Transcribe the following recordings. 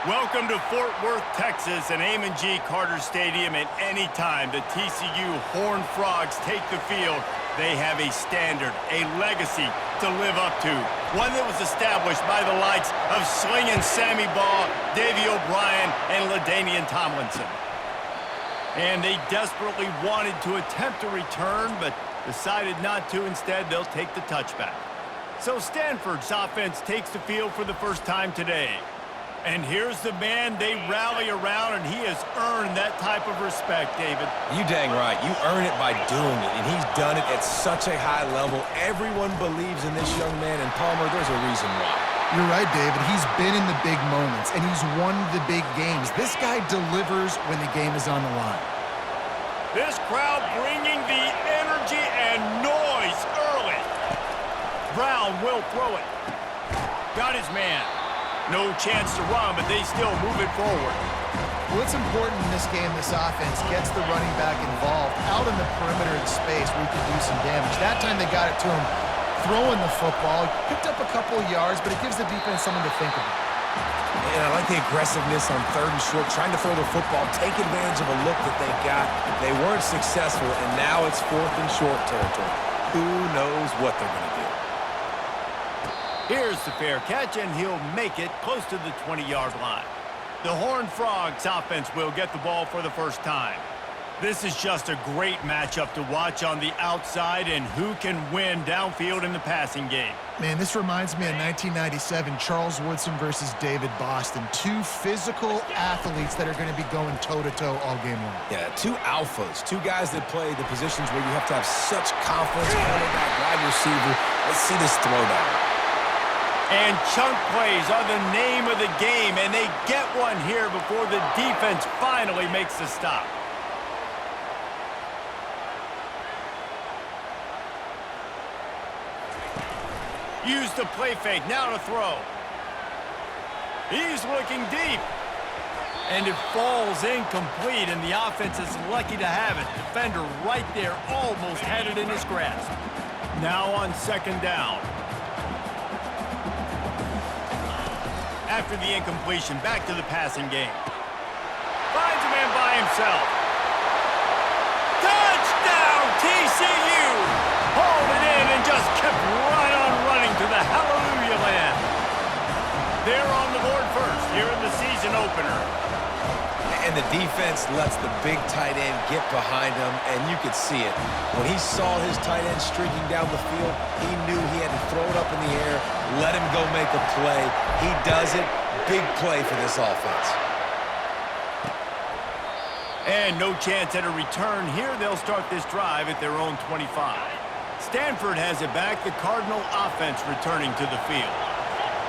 Welcome to Fort Worth, Texas, and Amon G. Carter Stadium. At any time the TCU Horned Frogs take the field, they have a standard, a legacy to live up to. One that was established by the likes of Slingin' Sammy Baugh, Davey O'Brien, and LaDainian Tomlinson. And they desperately wanted to attempt a return, but decided not to. Instead, they'll take the touchback. So Stanford's offense takes the field for the first time today. And here's the man they rally around, and he has earned that type of respect, David. You dang right. You earn it by doing it, and he's done it at such a high level. Everyone believes in this young man, and Palmer, there's a reason why. You're right, David. He's been in the big moments, and he's won the big games. This guy delivers when the game is on the line. This crowd bringing the energy and noise early. Brown will throw it. Got his man. No chance to run, but they still move it forward. What's important in this game, this offense gets the running back involved out in the perimeter in space where he can do some damage. That time they got it to him throwing the football. Picked up a couple of yards, but it gives the defense something to think about. And I like the aggressiveness on 3rd and short, trying to throw the football, take advantage of a look that they got. They weren't successful, and now it's 4th and short territory. Who knows what they're going to do? Here's the fair catch, and he'll make it close to the 20-yard line. The Horned Frogs offense will get the ball for the first time. This is just a great matchup to watch on the outside, and who can win downfield in the passing game. Man, this reminds me of 1997, Charles Woodson versus David Boston. Two physical athletes that are going to be going toe-to-toe all game long. Yeah, two alphas, two guys that play the positions where you have to have such confidence, quarterback, wide receiver. Let's see this throwdown. And chunk plays are the name of the game, and they get one here before the defense finally makes the stop. Use the play fake, now to throw. He's looking deep. And it falls incomplete, and the offense is lucky to have it. Defender right there almost had it in his grasp. Now on 2nd down. After the incompletion, back to the passing game. Finds a man by himself. Touchdown, TCU! Hauled it in and just kept right on running to the hallelujah land. They're on the board first here in the season opener. And the defense lets the big tight end get behind him, and you could see it. When he saw his tight end streaking down the field, he knew he had to throw it up in the air, let him go make a play. He does it. Big play for this offense. And no chance at a return here. They'll start this drive at their own 25. Stanford has it back. The Cardinal offense returning to the field.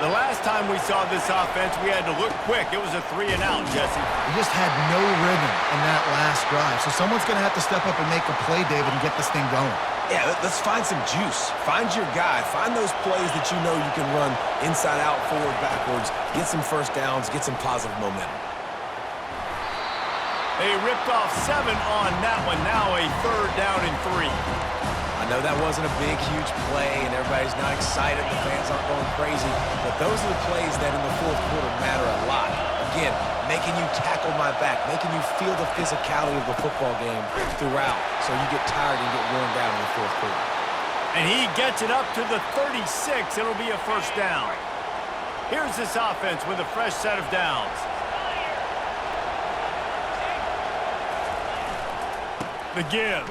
The last time we saw this offense, we had to look quick. It was a 3-and-out, Jesse. They just had no rhythm in that last drive. So someone's going to have to step up and make a play, David, and get this thing going. Yeah, let's find some juice. Find your guy. Find those plays that you know you can run inside out, forward, backwards. Get some first downs. Get some positive momentum. They ripped off 7 on that one. Now a 3rd down and 3. I know that wasn't a big, huge play, and everybody's not excited. The fans aren't going crazy. But those are the plays that in the 4th quarter matter a lot. Again, making you tackle my back, making you feel the physicality of the football game throughout, so you get tired and get worn down in the 4th quarter. And he gets it up to the 36. It'll be a 1st down. Here's this offense with a fresh set of downs. The give.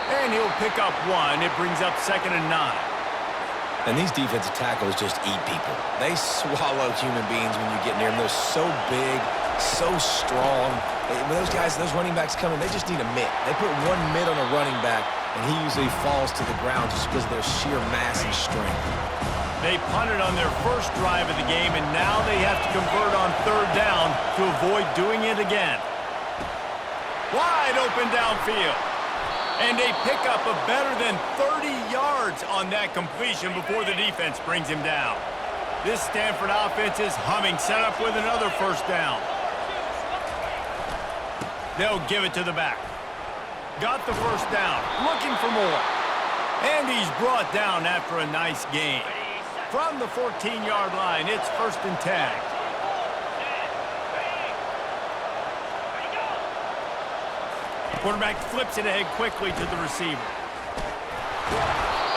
And he'll pick up 1. It brings up 2nd and 9. And these defensive tackles just eat people. They swallow human beings when you get near them. They're so big, so strong. When those guys, those running backs come in, they just need a mitt. They put 1 mitt on a running back, and he usually falls to the ground just because of their sheer mass and strength. They punted on their first drive of the game, and now they have to convert on 3rd down to avoid doing it again. Wide open downfield. And they pick up a better than 30 yards on that completion before the defense brings him down. This Stanford offense is humming, set up with another 1st down. They'll give it to the back. Got the 1st down, looking for more. And he's brought down after a nice gain. From the 14-yard line, it's 1st and 10. Quarterback flips it ahead quickly to the receiver.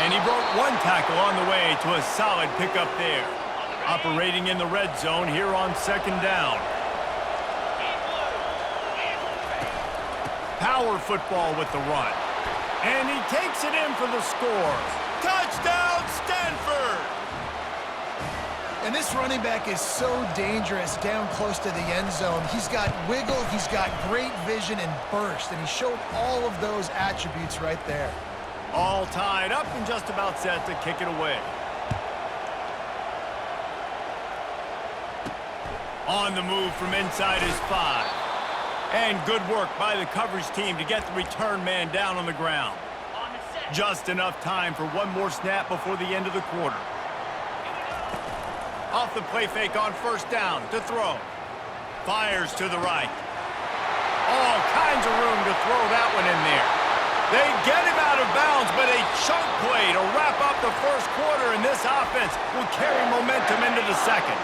And he broke one tackle on the way to a solid pickup there. Operating in the red zone here on second down. Power football with the run. And he takes it in for the score. Touchdown, Stanford! And this running back is so dangerous down close to the end zone. He's got wiggle, he's got great vision and burst, and he showed all of those attributes right there. All tied up and just about set to kick it away. On the move from inside his 5. And good work by the coverage team to get the return man down on the ground. Just enough time for one more snap before the end of the quarter. Off the play fake on first down to throw. Fires to the right. All kinds of room to throw that one in there. They get him out of bounds, but a chunk play to wrap up the first quarter, and this offense will carry momentum into the second.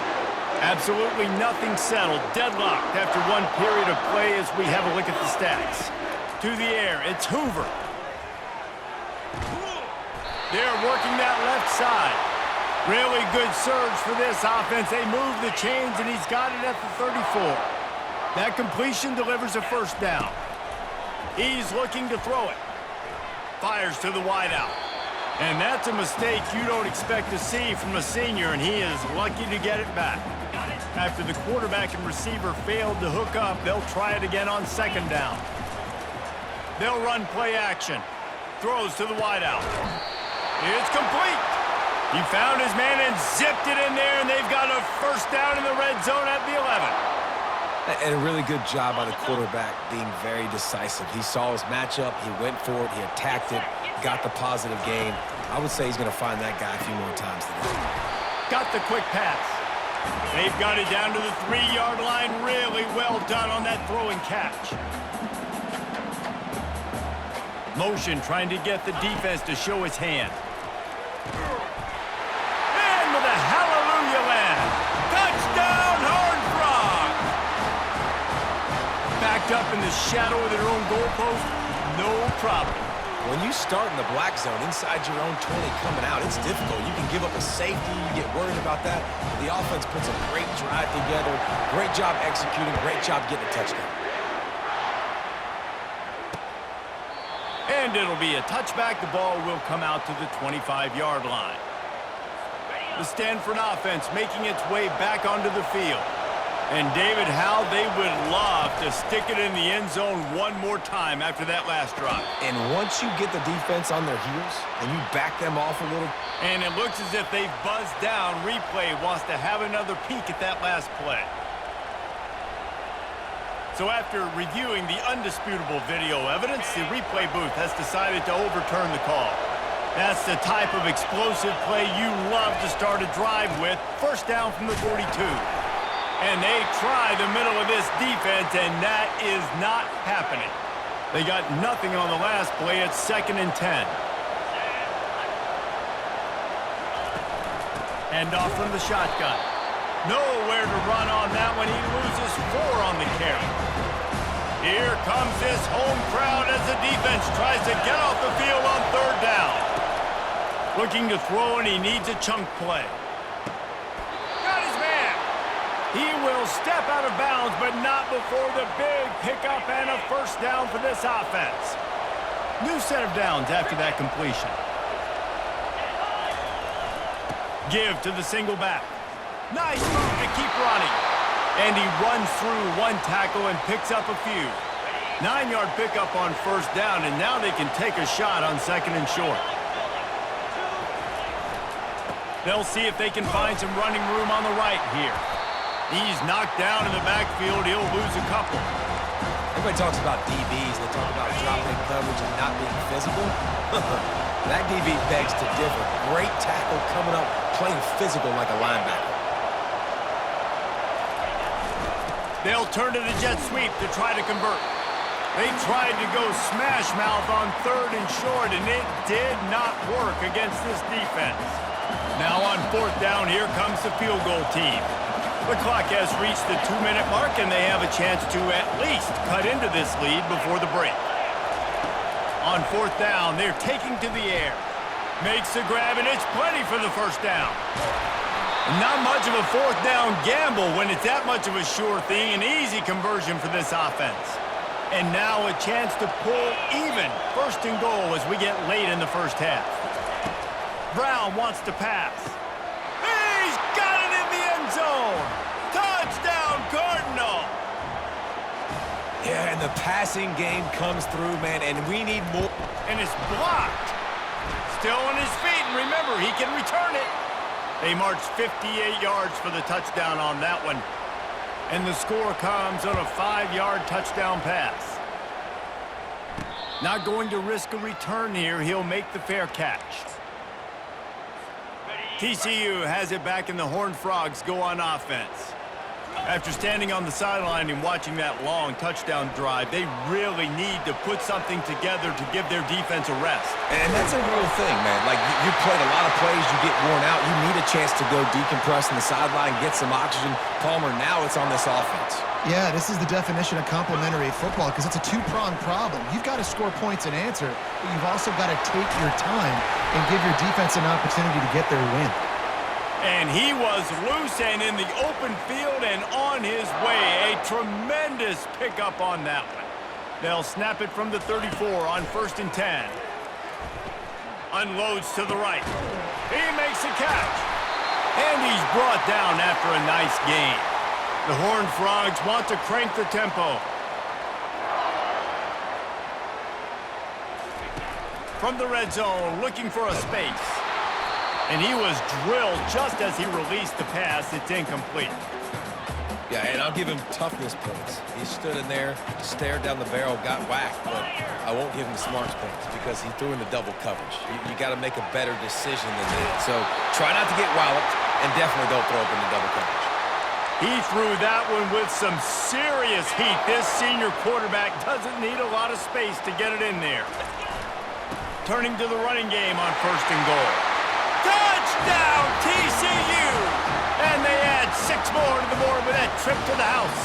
Absolutely nothing settled, deadlocked after one period of play as we have a look at the stats. To the air, it's Hoover. They're working that left side. Really good surge for this offense. They move the chains, and he's got it at the 34. That completion delivers a first down. He's looking to throw it. Fires to the wideout. And that's a mistake you don't expect to see from a senior, and he is lucky to get it back. After the quarterback and receiver failed to hook up, they'll try it again on second down. They'll run play action. Throws to the wideout. It's complete. He found his man and zipped it in there, and they've got a first down in the red zone at the 11. And a really good job by the quarterback being very decisive. He saw his matchup, he went for it, he attacked it, got the positive gain. I would say he's going to find that guy a few more times today. Got the quick pass. They've got it down to the 3-yard line. Really well done on that throw and catch. Motion trying to get the defense to show his hand. And with a hallelujah land. Touchdown, Horned Frogs! Backed up in the shadow of their own goalpost, no problem. When you start in the black zone inside your own 20 coming out, it's difficult. You can give up a safety, you get worried about that. But the offense puts a great drive together, great job executing, great job getting a touchdown. And it'll be a touchback. The ball will come out to the 25-yard line. The Stanford offense making its way back onto the field. And David, how they would love to stick it in the end zone one more time after that last drive. And once you get the defense on their heels and you back them off a little. And it looks as if they've buzzed down. Replay wants to have another peek at that last play. So after reviewing the undisputable video evidence, the replay booth has decided to overturn the call. That's the type of explosive play you love to start a drive with. First down from the 42. And they try the middle of this defense, and that is not happening. They got nothing on the last play. It's 2nd and 10. Hand off from the shotgun. Nowhere to run on that one. He loses 4 on the carry. Here comes this home crowd as the defense tries to get off the field on 3rd down. Looking to throw, and he needs a chunk play. Got his man. He will step out of bounds, but not before the big pickup and a first down for this offense. New set of downs after that completion. Give to the single back. Nice move to keep running. And he runs through one tackle and picks up a few. 9-yard pickup on first down, and now they can take a shot on 2nd and short. They'll see if they can find some running room on the right here. He's knocked down in the backfield. He'll lose a couple. Everybody talks about DBs. They talk about dropping coverage and not being physical. That DB begs to differ. Great tackle coming up, playing physical like a linebacker. They'll turn to the jet sweep to try to convert. They tried to go smash mouth on 3rd and short, and it did not work against this defense. Now on 4th down, here comes the field goal team. The clock has reached the 2-minute mark, and they have a chance to at least cut into this lead before the break. On fourth down, they're taking to the air. Makes the grab, and it's plenty for the first down. Not much of a fourth down gamble when it's that much of a sure thing. An easy conversion for this offense. And now a chance to pull even. First and goal as we get late in the first half. Brown wants to pass. He's got it in the end zone. Touchdown, Cardinal. Yeah, and the passing game comes through, man, and we need more. And it's blocked. Still on his feet, and remember, he can return it. They marched 58 yards for the touchdown on that one. And the score comes on a 5-yard touchdown pass. Not going to risk a return here. He'll make the fair catch. TCU has it back, and the Horned Frogs go on offense. After standing on the sideline and watching that long touchdown drive, they really need to put something together to give their defense a rest. And that's a real thing, man. Like, you played a lot of plays, you get worn out, you need a chance to go decompress on the sideline, get some oxygen. Palmer, now it's on this offense. Yeah, this is the definition of complementary football because it's a two-pronged problem. You've got to score points and answer, but you've also got to take your time and give your defense an opportunity to get their win. And he was loose and in the open field and on his way. A tremendous pickup on that one. They'll snap it from the 34 on 1st and 10. Unloads to the right. He makes a catch. And he's brought down after a nice gain. The Horned Frogs want to crank the tempo. From the red zone, looking for a space. And he was drilled just as he released the pass. It's incomplete. Yeah, and I'll give him toughness points. He stood in there, stared down the barrel, got whacked, but I won't give him smarts points because he threw into double coverage. You got to make a better decision than that. So try not to get walloped, and definitely don't throw up into double coverage. He threw that one with some serious heat. This senior quarterback doesn't need a lot of space to get it in there. Turning to the running game on 1st and goal. Touchdown, TCU! And they add 6 more to the board with that trip to the house.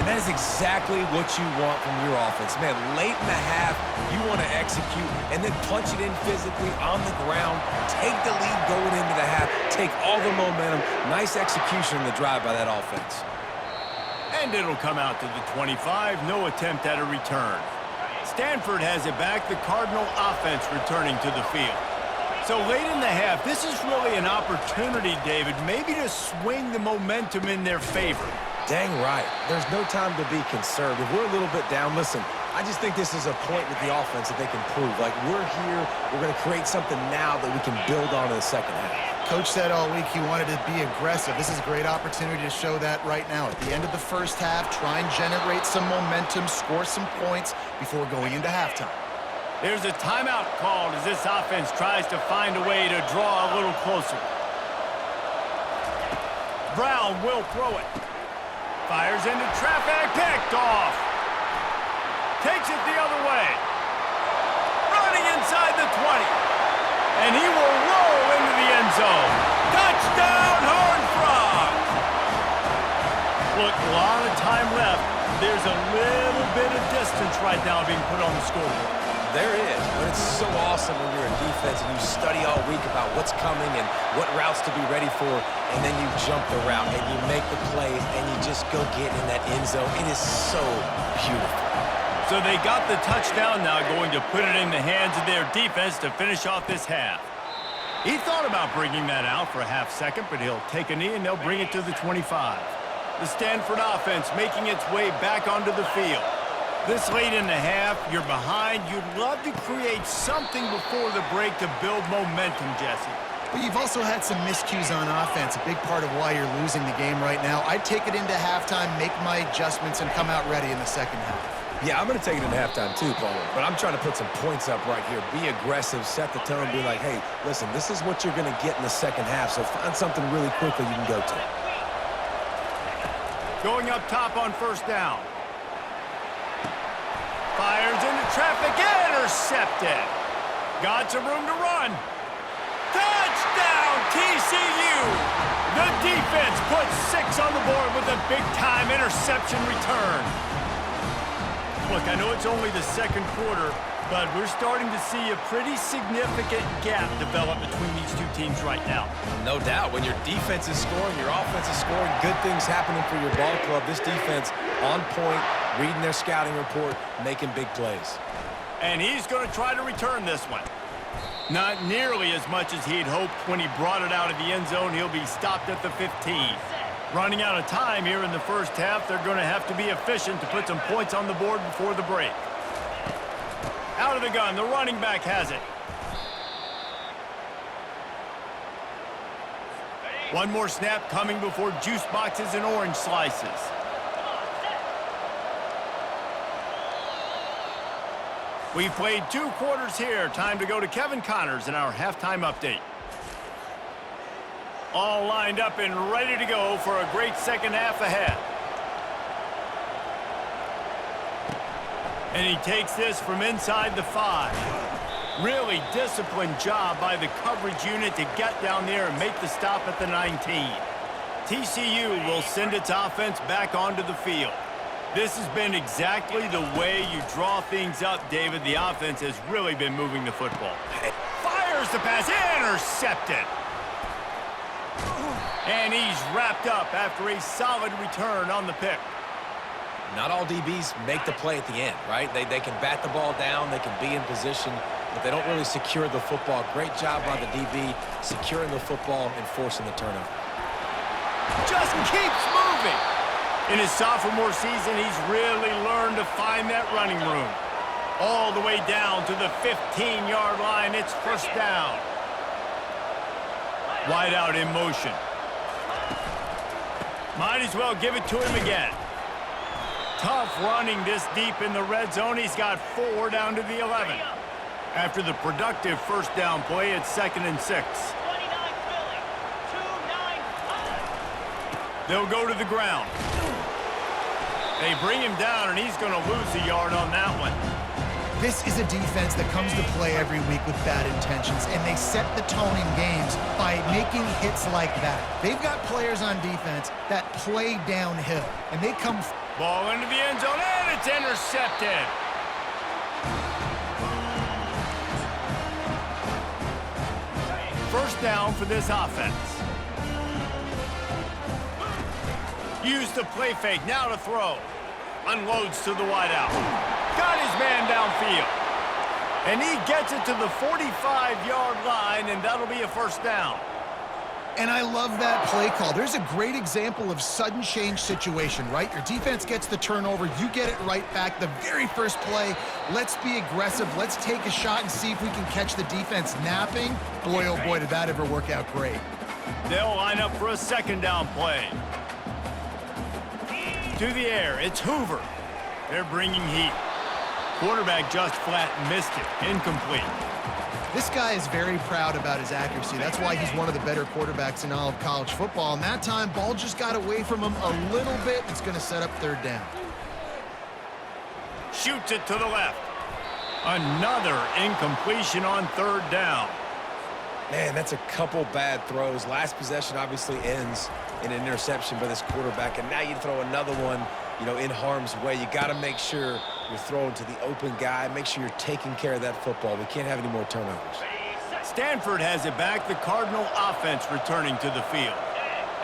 And that is exactly what you want from your offense. Man, late in the half, you want to execute and then punch it in physically on the ground, take the lead going into the half, take all the momentum. Nice execution in the drive by that offense. And it'll come out to the 25. No attempt at a return. Stanford has it back. The Cardinal offense returning to the field. So late in the half, this is really an opportunity, David, maybe to swing the momentum in their favor. Dang right. There's no time to be concerned. If we're a little bit down, listen, I just think this is a point with the offense that they can prove. Like, we're here, we're going to create something now that we can build on in the second half. Coach said all week he wanted to be aggressive. This is a great opportunity to show that right now. At the end of the first half, try and generate some momentum, score some points before going into halftime. There's a timeout called as this offense tries to find a way to draw a little closer. Brown will throw it. Fires into traffic, picked off. Takes it the other way. Running inside the 20. And he will roll into the end zone. Touchdown, Horned Frogs! Look, a lot of time left. There's a little bit of distance right now being put on the scoreboard. There is, but it's so awesome when you're in defense and you study all week about what's coming and what routes to be ready for, and then you jump the route and you make the plays and you just go get in that end zone. It is so beautiful. So they got the touchdown now, going to put it in the hands of their defense to finish off this half. He thought about bringing that out for a half second, but he'll take a knee and they'll bring it to the 25. The Stanford offense making its way back onto the field. This late in the half, you're behind. You'd love to create something before the break to build momentum, Jesse. But you've also had some miscues on offense, a big part of why you're losing the game right now. I'd take it into halftime, make my adjustments, and come out ready in the second half. Yeah, I'm going to take it into halftime too, Paul. But I'm trying to put some points up right here. Be aggressive, set the tone, be like, hey, listen, this is what you're going to get in the second half, so find something really quickly you can go to. Going up top on 1st down. Fires into traffic, intercepted. Got some room to run. Touchdown, TCU! The defense puts 6 on the board with a big-time interception return. Look, I know it's only the second quarter, but we're starting to see a pretty significant gap develop between these two teams right now. No doubt. When your defense is scoring, your offense is scoring, good things happening for your ball club. This defense on point, reading their scouting report, making big plays. And he's going to try to return this one. Not nearly as much as he'd hoped when he brought it out of the end zone. He'll be stopped at the 15. Running out of time here in the first half, they're going to have to be efficient to put some points on the board before the break. Out of the gun, the running back has it. One more snap coming before juice boxes and orange slices. We've played 2 quarters here. Time to go to Kevin Connors in our halftime update. All lined up and ready to go for a great second half ahead. And he takes this from inside the 5. Really disciplined job by the coverage unit to get down there and make the stop at the 19. TCU will send its offense back onto the field. This has been exactly the way you draw things up, David. The offense has really been moving the football. Fires the pass, intercepted. And he's wrapped up after a solid return on the pick. Not all DBs make the play at the end, right? They can bat the ball down, they can be in position, but they don't really secure the football. Great job by the DB securing the football and forcing the turnover. Just keeps moving. In his sophomore season, he's really learned to find that running room. All the way down to the 15-yard line. It's first down. Wide out in motion. Might as well give it to him again. Tough running this deep in the red zone. He's got 4 down to the 11. After the productive first down play, it's 2nd and 6. They'll go to the ground. They bring him down, and he's going to lose a yard on that one. This is a defense that comes to play every week with bad intentions, and they set the tone in games by making hits like that. They've got players on defense that play downhill, and they come... Ball into the end zone, and it's intercepted. First down for this offense. Used the play fake, now to throw. Unloads to the wideout. Got his man downfield. And he gets it to the 45-yard line, and that'll be a first down. And I love that play call. There's a great example of sudden change situation, right? Your defense gets the turnover. You get it right back. The very first play, let's be aggressive. Let's take a shot and see if we can catch the defense napping. Boy, oh boy, did that ever work out great. They'll line up for a second down play. To the air, it's Hoover. They're bringing heat. Quarterback just flat missed it. Incomplete. This guy is very proud about his accuracy. That's why he's one of the better quarterbacks in all of college football. And that time, ball just got away from him a little bit. It's going to set up third down. Shoots it to the left. Another incompletion on third down. Man, that's a couple bad throws. Last possession obviously ends in an interception by this quarterback, and now you throw another one, in harm's way. You got to make sure you're throwing to the open guy. Make sure you're taking care of that football. We can't have any more turnovers. Stanford has it back. The Cardinal offense returning to the field.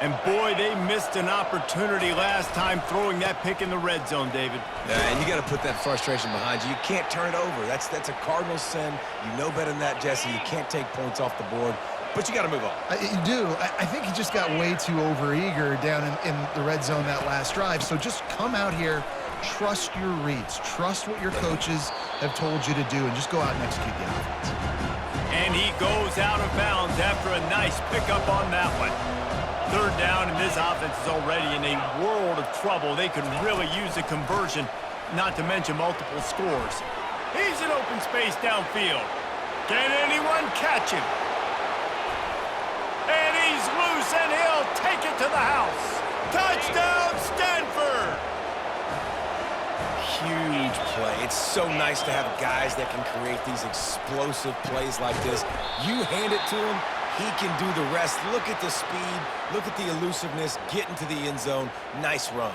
And boy, they missed an opportunity last time throwing that pick in the red zone, David. Yeah, and you got to put that frustration behind you. You can't turn it over. That's a Cardinal sin. You know better than that, Jesse. You can't take points off the board, but you got to move on. You do. I think he just got way too overeager down in the red zone that last drive. So just come out here, trust your reads, trust what your coaches have told you to do, and just go out and execute the offense. And he goes out of bounds after a nice pickup on that one. Third down, and this offense is already in a world of trouble. They could really use a conversion, not to mention multiple scores. He's in open space downfield. Can anyone catch him? And he's loose, and he'll take it to the house. Touchdown, Stanford! Huge play. It's so nice to have guys that can create these explosive plays like this. You hand it to him, he can do the rest. Look at the speed. Look at the elusiveness. Get into the end zone. Nice run.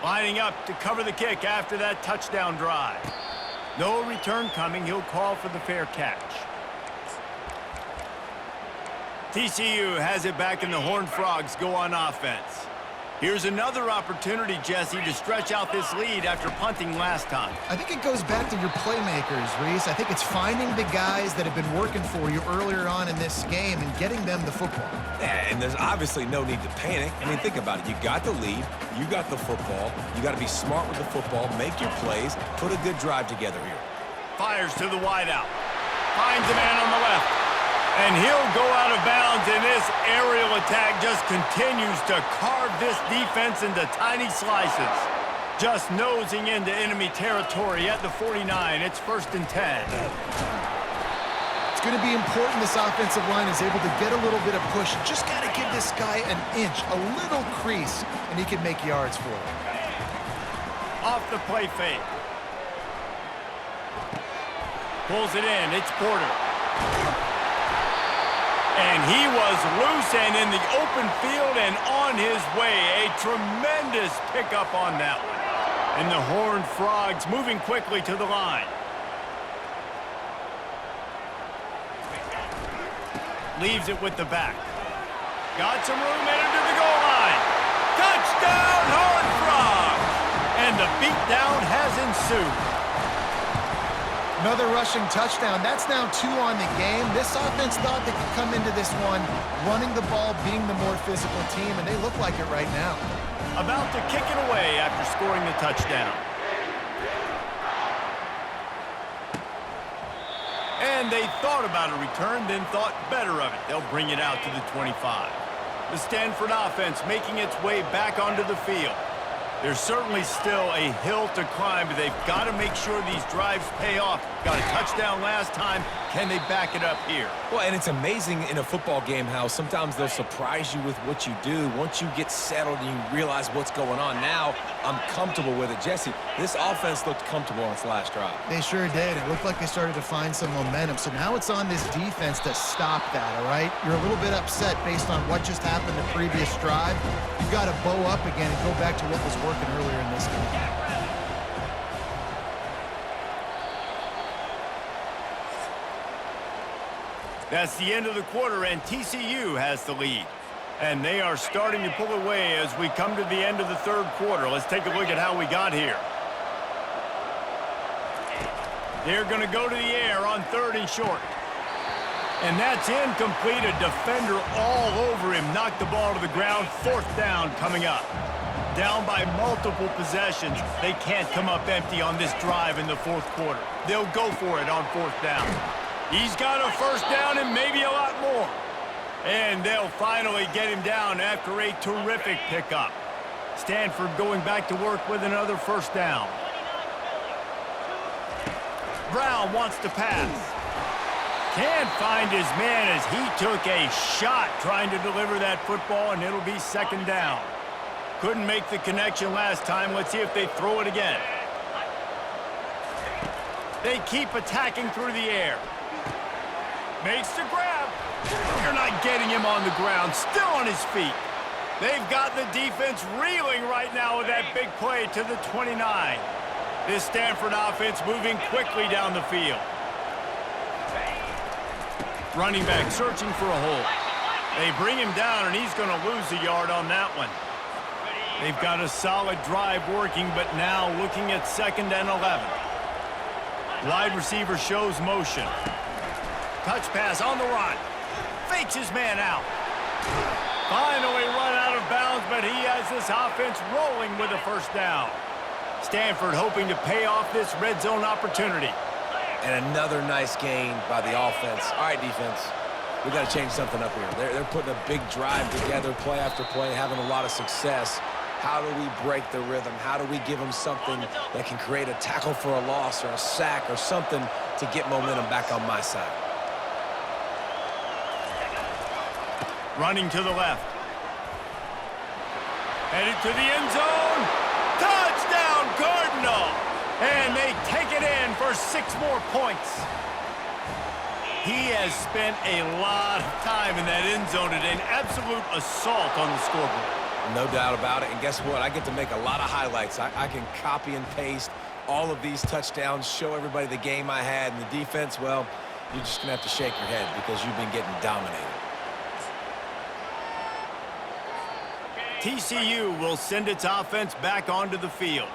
Lining up to cover the kick after that touchdown drive. No return coming. He'll call for the fair catch. TCU has it back, and the Horned Frogs go on offense. Here's another opportunity, Jesse, to stretch out this lead after punting last time. I think it goes back to your playmakers, Reese. I think it's finding the guys that have been working for you earlier on in this game and getting them the football. Yeah, and there's obviously no need to panic. I mean, think about it. You got the lead. You got the football. You got to be smart with the football, make your plays, put a good drive together here. Fires to the wideout. Finds a man on the left. And he'll go out of bounds, and this aerial attack just continues to carve this defense into tiny slices. Just nosing into enemy territory at the 49. It's 1st and 10. It's going to be important this offensive line is able to get a little bit of push. Just got to give this guy an inch, a little crease, and he can make yards for it. Off the play fake. Pulls it in. It's Porter. And he was loose and in the open field and on his way. A tremendous pickup on that one. And the Horned Frogs moving quickly to the line. Leaves it with the back. Got some room headed to the goal line. Touchdown, Horned Frogs! And the beatdown has ensued. Another rushing touchdown. That's now 2 on the game. This offense thought they could come into this one running the ball, being the more physical team, and they look like it right now. About to kick it away after scoring the touchdown. And they thought about a return, then thought better of it. They'll bring it out to the 25. The Stanford offense making its way back onto the field. There's certainly still a hill to climb, but they've got to make sure these drives pay off. Got a touchdown last time. Can they back it up here? Well, and it's amazing in a football game how sometimes they'll surprise you with what you do. Once you get settled and you realize what's going on, now I'm comfortable with it. Jesse, this offense looked comfortable on its last drive. They sure did. It looked like they started to find some momentum. So now it's on this defense to stop that, all right? You're a little bit upset based on what just happened the previous drive. You've got to bow up again and go back to what was working earlier in this game. That's the end of the quarter, and TCU has the lead. And they are starting to pull away as we come to the end of the 3rd quarter. Let's take a look at how we got here. They're going to go to the air on 3rd and short. And that's incomplete. A defender all over him. Knocked the ball to the ground. 4th down coming up. Down by multiple possessions. They can't come up empty on this drive in the 4th quarter. They'll go for it on 4th down. He's got a 1st down and maybe a lot more. And they'll finally get him down after a terrific pickup. Stanford going back to work with another 1st down. Brown wants to pass. Can't find his man as he took a shot trying to deliver that football, and it'll be 2nd down. Couldn't make the connection last time. Let's see if they throw it again. They keep attacking through the air. Makes the grab. You're not getting him on the ground. Still on his feet. They've got the defense reeling right now with that big play to the 29. This Stanford offense moving quickly down the field. Running back searching for a hole. They bring him down, and he's going to lose a yard on that one. They've got a solid drive working, but now looking at 2nd and 11. Wide receiver shows motion. Touch pass on the run. Fakes his man out. Finally run out of bounds, but he has this offense rolling with a 1st down. Stanford hoping to pay off this red zone opportunity. And another nice gain by the offense. All right, defense, we got to change something up here. They're putting a big drive together, play after play, having a lot of success. How do we break the rhythm? How do we give them something that can create a tackle for a loss or a sack or something to get momentum back on my side? Running to the left. Headed to the end zone. Touchdown, Cardinal! And they take it in for 6 more points. He has spent a lot of time in that end zone and an absolute assault on the scoreboard. No doubt about it. And guess what? I get to make a lot of highlights. I can copy and paste all of these touchdowns, show everybody the game I had. And the defense, well, you're just going to have to shake your head because you've been getting dominated. TCU will send its offense back onto the field.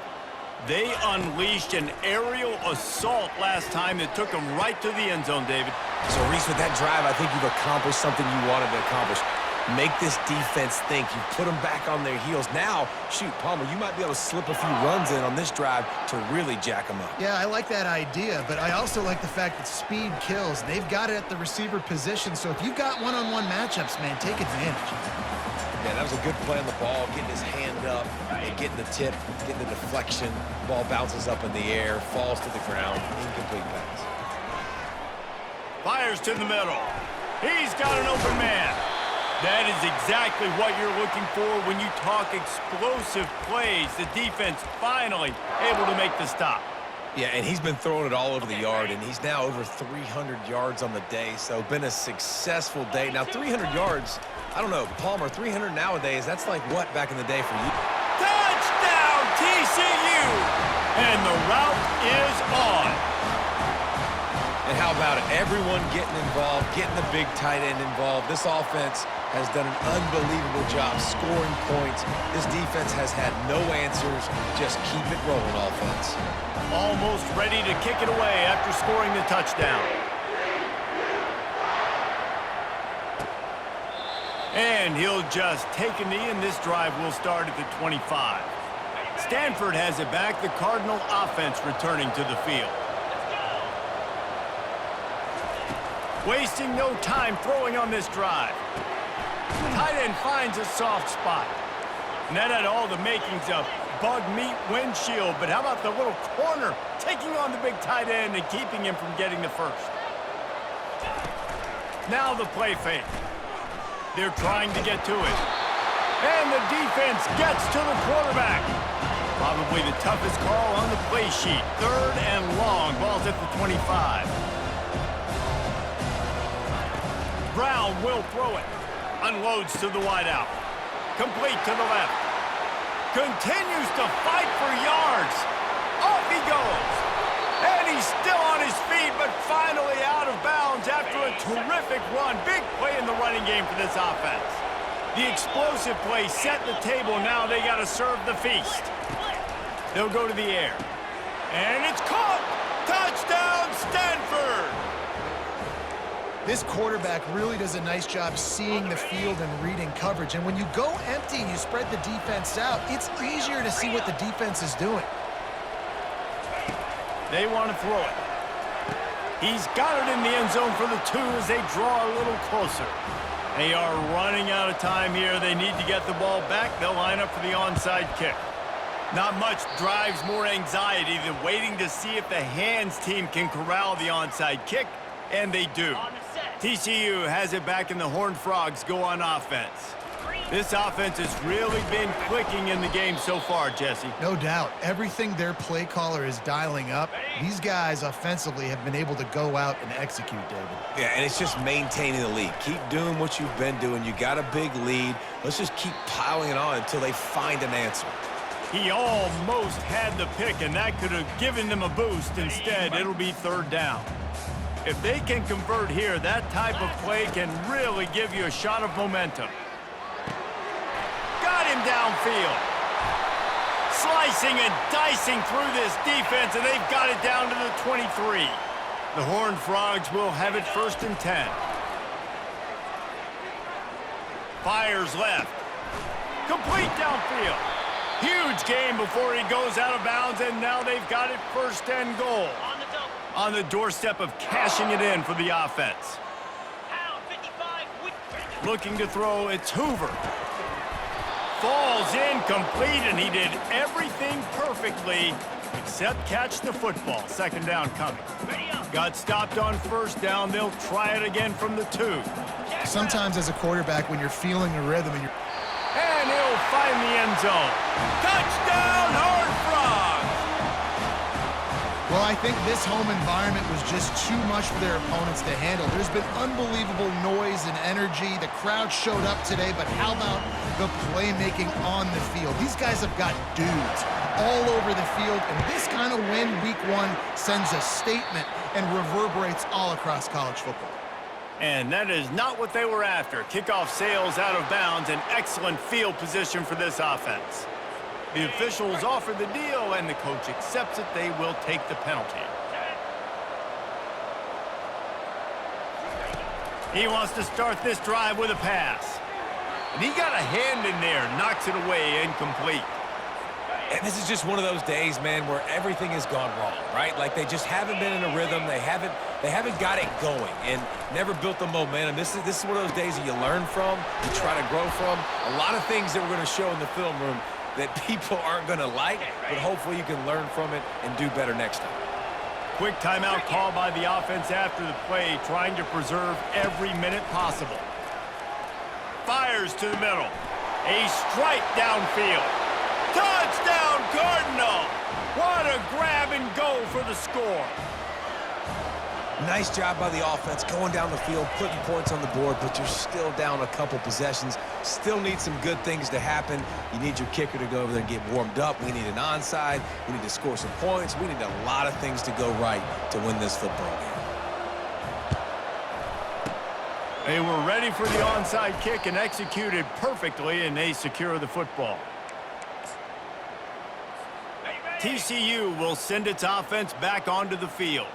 They unleashed an aerial assault last time that took them right to the end zone, David. So, Reese, with that drive, I think you've accomplished something you wanted to accomplish. Make this defense think. You put them back on their heels. Now, shoot, Palmer, you might be able to slip a few runs in on this drive to really jack them up. Yeah, I like that idea, but I also like the fact that speed kills. They've got it at the receiver position, so if you've got one-on-one matchups, man, take advantage. Yeah, that was a good play on the ball, getting his hand up and getting the tip, getting the deflection. Ball bounces up in the air, falls to the ground, incomplete pass. Fires to the middle. He's got an open man. That is exactly what you're looking for when you talk explosive plays. The defense finally able to make the stop. Yeah, and he's been throwing it all over the yard, and he's now over 300 yards on the day, so been a successful day. Now, 300 yards, I don't know, Palmer, 300 nowadays, that's like what back in the day for you? Touchdown, TCU! And the route is on. And how about it? Everyone getting involved, getting the big tight end involved. This offense has done an unbelievable job scoring points. This defense has had no answers. Just keep it rolling, offense. Almost ready to kick it away after scoring the touchdown. And he'll just take a knee, and this drive will start at the 25. Stanford has it back. The Cardinal offense returning to the field. Wasting no time throwing on this drive. Tight end finds a soft spot. And that had all the makings of bug meat windshield, but how about the little corner taking on the big tight end and keeping him from getting the first? Now the play fake. They're trying to get to it. And the defense gets to the quarterback. Probably the toughest call on the play sheet. 3rd and long. Ball's at the 25. Brown will throw it. Unloads to the wideout. Complete to the left. Continues to fight for yards. Off he goes. And he's still on his feet, but finally out of bounds after a terrific run. Big play in the running game for this offense. The explosive play set the table. Now they got to serve the feast. They'll go to the air. And it's caught. Touchdown, Stanford. This quarterback really does a nice job seeing the field and reading coverage. And when you go empty and you spread the defense out, it's easier to see what the defense is doing. They want to throw it. He's got it in the end zone for the 2 as they draw a little closer. They are running out of time here. They need to get the ball back. They'll line up for the onside kick. Not much drives more anxiety than waiting to see if the hands team can corral the onside kick, and they do. TCU has it back, and the Horned Frogs go on offense. This offense has really been clicking in the game so far, Jesse. No doubt. Everything their play caller is dialing up, these guys offensively have been able to go out and execute, David. Yeah, and it's just maintaining the lead. Keep doing what you've been doing. You got a big lead. Let's just keep piling it on until they find an answer. He almost had the pick, and that could have given them a boost. Instead, it'll be 3rd down. If they can convert here, that type of play can really give you a shot of momentum. Got him downfield. Slicing and dicing through this defense, and they've got it down to the 23. The Horned Frogs will have it 1st and 10. Fires left. Complete downfield. Huge game before he goes out of bounds, and now they've got it 1st and goal. On the doorstep of cashing it in for the offense. Looking to throw, it's Hoover. Falls incomplete, and he did everything perfectly except catch the football. 2nd down coming. Got stopped on 1st down. They'll try it again from the 2. Sometimes as a quarterback, when you're feeling a rhythm and he'll find the end zone. Touchdown, Horned Frogs! Well, I think this home environment was just too much for their opponents to handle. There's been unbelievable noise and energy. The crowd showed up today, but how about the playmaking on the field? These guys have got dudes all over the field, and this kind of win week one sends a statement and reverberates all across college football. And that is not what they were after. Kickoff sails out of bounds, an excellent field position for this offense. The officials offer the deal, and the coach accepts it. They will take the penalty. He wants to start this drive with a pass. And he got a hand in there, knocks it away, incomplete. And this is just one of those days, man, where everything has gone wrong, right? Like they just haven't been in a rhythm. They haven't got it going and never built the momentum. This is one of those days that you learn from, you try to grow from. A lot of things that we're going to show in the film room that people aren't going to like, but hopefully you can learn from it and do better next time. Quick timeout call by the offense after the play, trying to preserve every minute possible. Fires to the middle. A strike downfield. Touchdown, Cardinal! What a grab and go for the score. Nice job by the offense going down the field, putting points on the board, but you're still down a couple possessions. Still need some good things to happen. You need your kicker to go over there and get warmed up. We need an onside. We need to score some points. We need a lot of things to go right to win this football game. They were ready for the onside kick and executed perfectly, and they secure the football. TCU will send its offense back onto the field.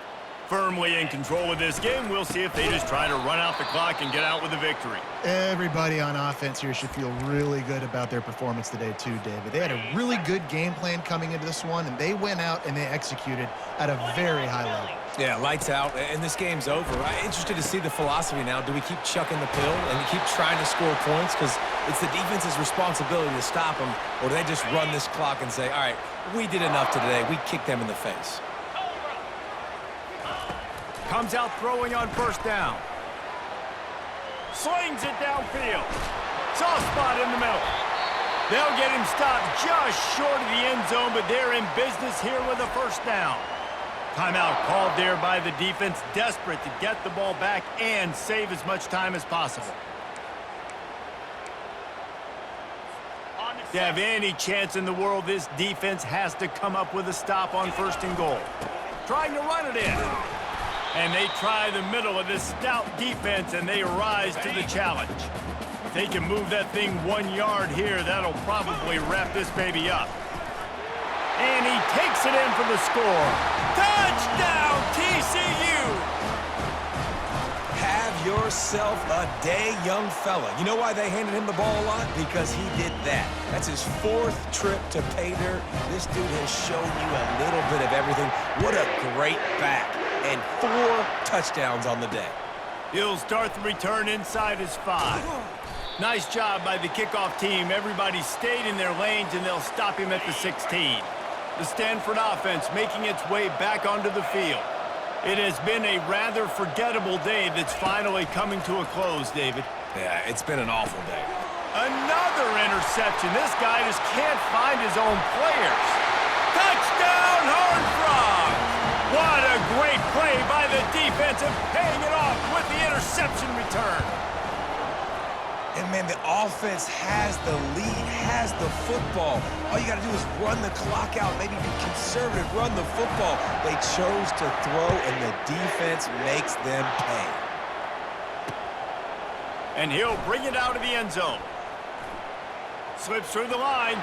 Firmly in control of this game. We'll see if they just try to run out the clock and get out with a victory. Everybody on offense here should feel really good about their performance today too, David. They had a really good game plan coming into this one, and they went out and they executed at a very high level. Yeah, lights out, and this game's over. I'm interested to see the philosophy now. Do we keep chucking the pill and keep trying to score points? Because it's the defense's responsibility to stop them, or do they just run this clock and say, all right, we did enough today. We kicked them in the face. Comes out throwing on first down. Slings it downfield. Soft spot in the middle. They'll get him stopped just short of the end zone, but they're in business here with a first down. Timeout called there by the defense, desperate to get the ball back and save as much time as possible. To have any chance in the world, this defense has to come up with a stop on first and goal. Trying to run it in. And they try the middle of this stout defense, and they rise to the challenge. If they can move that thing 1 yard here, that'll probably wrap this baby up. And he takes it in for the score. Touchdown, TCU! Have yourself a day, young fella. You know why they handed him the ball a lot? Because he did that. That's his 4th trip to pay dirt. This dude has shown you a little bit of everything. What a great back. And 4 touchdowns on the day. He'll start the return inside his 5. Nice job by the kickoff team. Everybody stayed in their lanes, and they'll stop him at the 16. The Stanford offense making its way back onto the field. It has been a rather forgettable day that's finally coming to a close, David. Yeah, it's been an awful day. Another interception. This guy just can't find his own players. Touchdown, Horned Frogs! What a great play by the defense and paying it off with the interception return. And, man, the offense has the lead, has the football. All you got to do is run the clock out, maybe be conservative, run the football. They chose to throw, and the defense makes them pay. And he'll bring it out of the end zone. Slips through the line.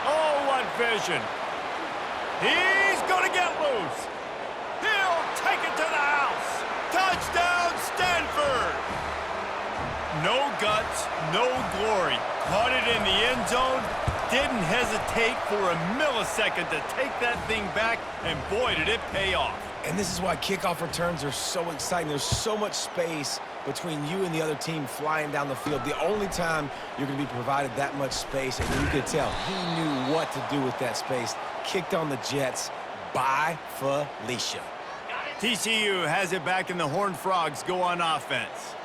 Oh, what vision. He's going to get loose. He'll take it to the house. Touchdown, Stanford. No guts, no glory. Caught it in the end zone. Didn't hesitate for a millisecond to take that thing back, and boy, did it pay off. And this is why kickoff returns are so exciting. There's so much space between you and the other team flying down the field. The only time you're going to be provided that much space, and you could tell he knew what to do with that space. Kicked on the Jets by Felicia. TCU has it back, and the Horned Frogs go on offense.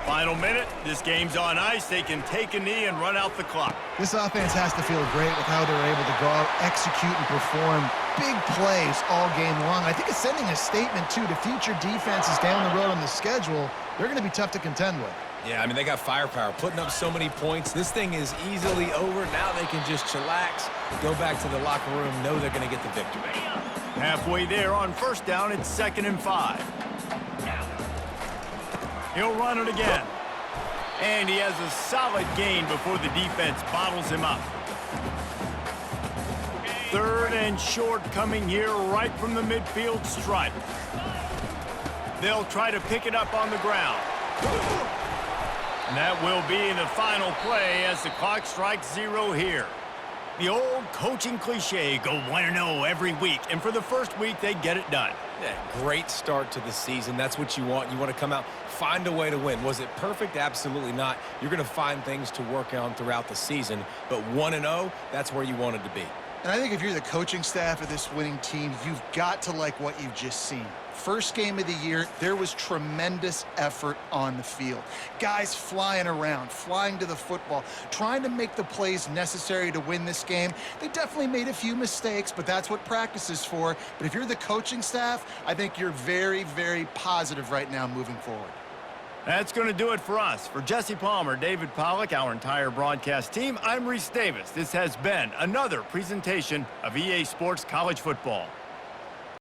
Final minute. This game's on ice. They can take a knee and run out the clock. This offense has to feel great with how they're able to go out, execute, and perform big plays all game long. I think it's sending a statement, too, to future defenses down the road on the schedule. They're going to be tough to contend with. Yeah, I mean, they got firepower, putting up so many points. This thing is easily over. Now they can just chillax, go back to the locker room, know they're going to get the victory. Halfway there on first down, it's 2nd and 5. He'll run it again. And he has a solid gain before the defense bottles him up. 3rd and short coming here right from the midfield stripe. They'll try to pick it up on the ground. And that will be the final play as the clock strikes 0 here. The old coaching cliche, go 1-0 every week. And for the first week, they get it done. Yeah, great start to the season. That's what you want. You want to come out, find a way to win. Was it perfect? Absolutely not. You're going to find things to work on throughout the season. But 1-0, that's where you wanted to be. And I think if you're the coaching staff of this winning team, you've got to like what you've just seen. First game of the year, there was tremendous effort on the field. Guys flying around, flying to the football, trying to make the plays necessary to win this game. They definitely made a few mistakes, but that's what practice is for. But if you're the coaching staff, I think you're very, very positive right now moving forward. That's going to do it for us. For Jesse Palmer, David Pollack, our entire broadcast team, I'm Reese Davis. This has been another presentation of EA Sports College Football.